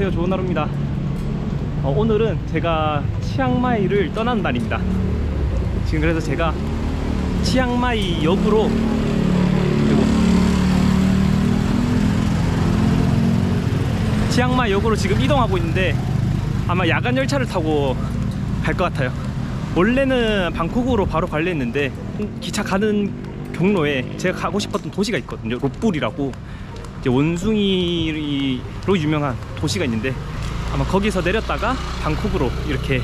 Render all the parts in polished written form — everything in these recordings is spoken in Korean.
안녕하세요. 좋은 하루입니다. 오늘은 제가 치앙마이를 떠나는 날입니다. 지금 그래서 제가 치앙마이 역으로 치앙마이 역으로 지금 이동하고 있는데 아마 야간 열차를 타고 갈 것 같아요. 원래는 방콕으로 바로 가려 했는데 기차 가는 경로에 제가 가고 싶었던 도시가 있거든요. 롯불이라고 이제 원숭이로 유명한 도시가 있는데 아마 거기서 내렸다가 방콕으로 이렇게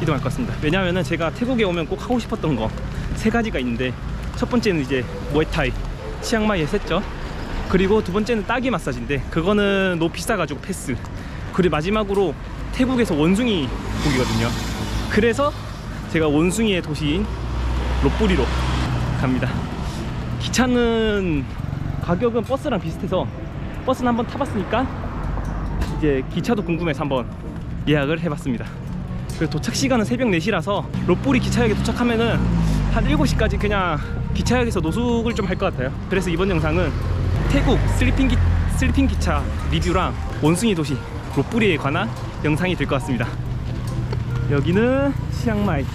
이동할 것 같습니다. 왜냐하면 제가 태국에 오면 꼭 하고 싶었던 거 세 가지가 있는데, 첫 번째는 이제 무에타이 치앙마이에서 했죠. 그리고 두 번째는 딸기 마사지인데 그거는 너무 비싸가지고 패스. 그리고 마지막으로 태국에서 원숭이 보기거든요. 그래서 제가 원숭이의 도시인 롯부리로 갑니다. 기차는 가격은 버스랑 비슷해서 버스는 한번 타봤으니까 이제 기차도 궁금해서 한번 예약을 해봤습니다. 그리고 도착 시간은 새벽 4시라서 롯부리 기차역에 도착하면은 한 7시까지 그냥 기차역에서 노숙을 좀 할 것 같아요. 그래서 이번 영상은 태국 슬리핑 기차 리뷰랑 원숭이 도시 롯부리에 관한 영상이 될 것 같습니다. 여기는 치앙마이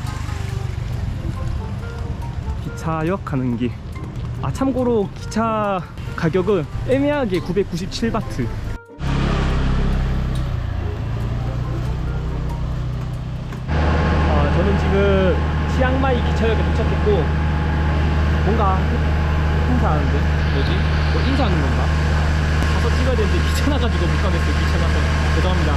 기차역 가는 길. 참고로 기차 가격은 애매하게 997바트. 저는 지금 치앙마이 기차역에 도착했고 뭔가 행사하는데 뭐지? 뭐 인사하는 건가? 가서 찍어야 되는데 귀찮아가지고 못 가겠어요. 귀찮아서 죄송합니다.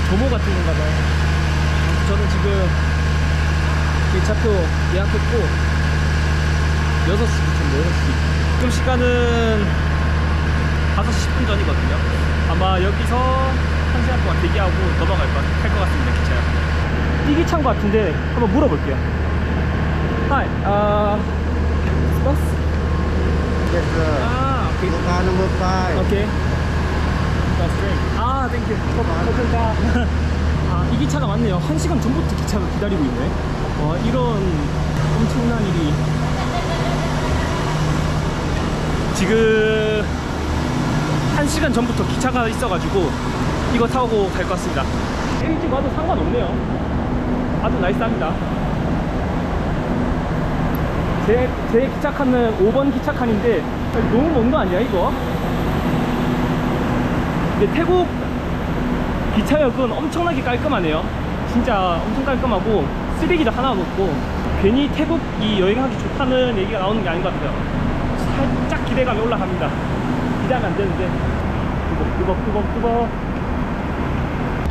조모 같은 건가 봐요. 저는 지금 기차표 예약했고 6시부터인데 6시. 지금 시간은 5시 10분 전이거든요. 아마 여기서 1시간 동안 대기하고 할 것 같습니다. 기차요. 이기 찬 것 같은데 한번 물어볼게요. Hi, bus? Yes, sir. Okay. Car number 5. Okay. That's great. Thank you. 이 기차가 맞네요. 1시간 전부터 기차가 기다리고 있네. 이런 엄청난 일이. 지금 1시간 전부터 기차가 있어가지고 이거 타고 갈 것 같습니다. 일찍 와도 상관없네요. 아주 나이스합니다. 제 기차칸은 5번 기차칸인데 너무 먼 거 아니야 이거? 근데 태국 기차역은 엄청나게 깔끔하네요. 진짜 엄청 깔끔하고 쓰레기도 하나도 없고 괜히 태국이 여행하기 좋다는 얘기가 나오는 게 아닌 것 같아요. 살짝 기대감이 올라갑니다. 기대하면 안 되는데 뚜벅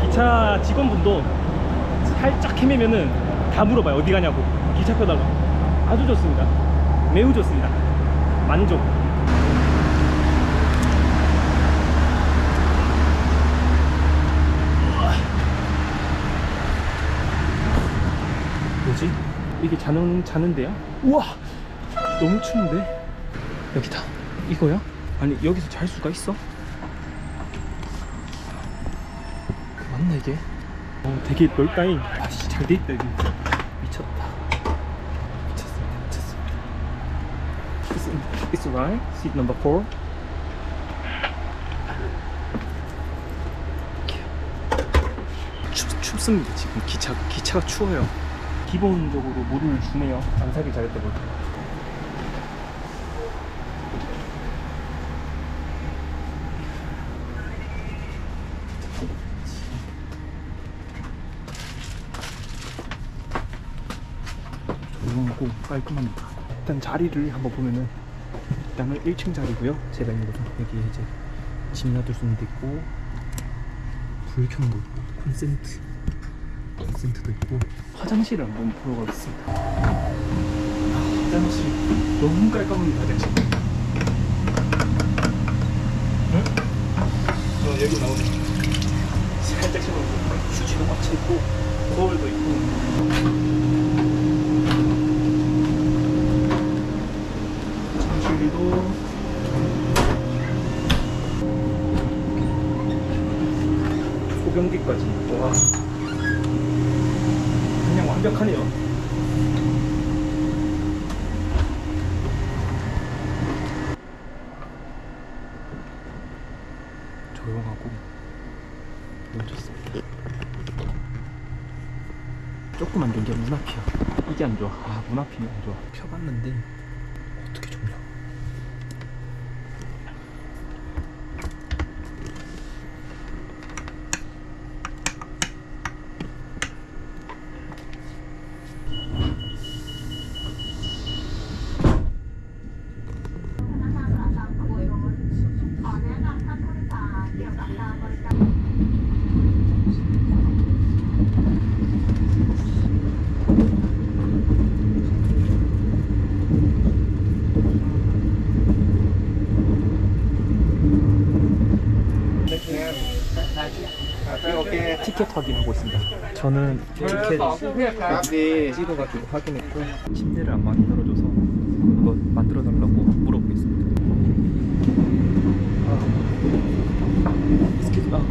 기차 직원분도 살짝 헤매면은 다 물어봐요. 어디 가냐고. 기차표 달라. 아주 좋습니다. 매우 좋습니다. 만족. 뭐지? 이게 자는데요? 우와! 너무 추운데? 여기다. 이거야? 아니 여기서 잘 수가 있어? 맞나 이게? 되게 넓다잉. 아씨 잘 돼있다 여기. 미쳤다. 미쳤습니다. It's right. Seat number 4. 춥습니다. 지금 기차가 추워요. 기본적으로 물을 주네요. 안 사길 잘했다 볼까. 조용하고 깔끔합니다. 일단 자리를 한번 보면은 일단은 1층 자리고요. 제가 있는 곳은 여기 이제 짐 놔둘 수 있는 데 있고 불 켜는 거 있고 콘센트도 있고 화장실을 한번 보러 가겠습니다. 화장실 너무 깔끔합니다. 화장실. 응? 여기 나오네. 살짝 씹어놓고 휴지도 꽉차 있고 거울도 있고. 화장실도 소변기까지. 와. 그냥 완벽하네요. 조용하고 너무 좋습니다. 조금 안 좋은 게 문 앞이야. 이게 안 좋아. 아, 문 앞이 안 좋아. 펴봤는데 어떻게 졸려. 티켓 확인하고 있습니다. 저는 티켓 찍어가지고 확인했고 침대를 안 만들어줘서 한번 만들어달라고 물어보겠습니다. Excuse me,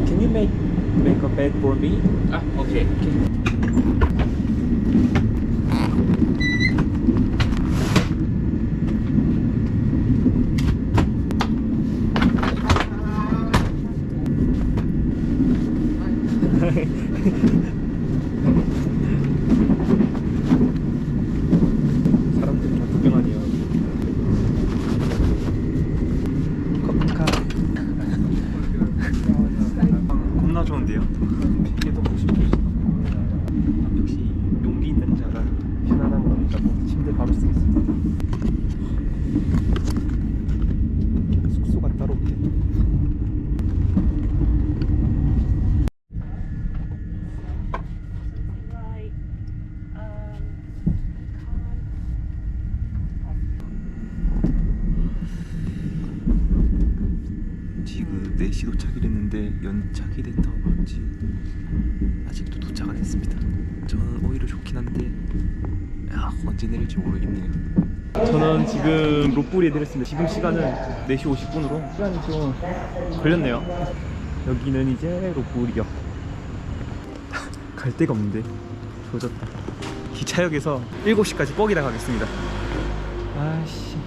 can you make a bed for me? Okay. 사람들이 다 구경하네요. 커피카 겁나 좋은데요? 베개도 보고 싶어. 역시 용기 있는 자가 편안함을 얻는다고 침대 바로 쓰겠습니다. 숙소가 따로 없대. 지금 4시 도착을 했는데 연착이 됐다고 그런지 아직도 도착 안 했습니다. 저는 오히려 좋긴 한데 언제 내릴지 모르겠네요. 저는 지금 롯불리에 내렸습니다. 지금 시간은 4시 50분으로 시간이 좀 걸렸네요. 여기는 이제 롯불이역. 갈 데가 없는데 조졌다. 기차역에서 7시까지 뻑이다 가겠습니다. 아씨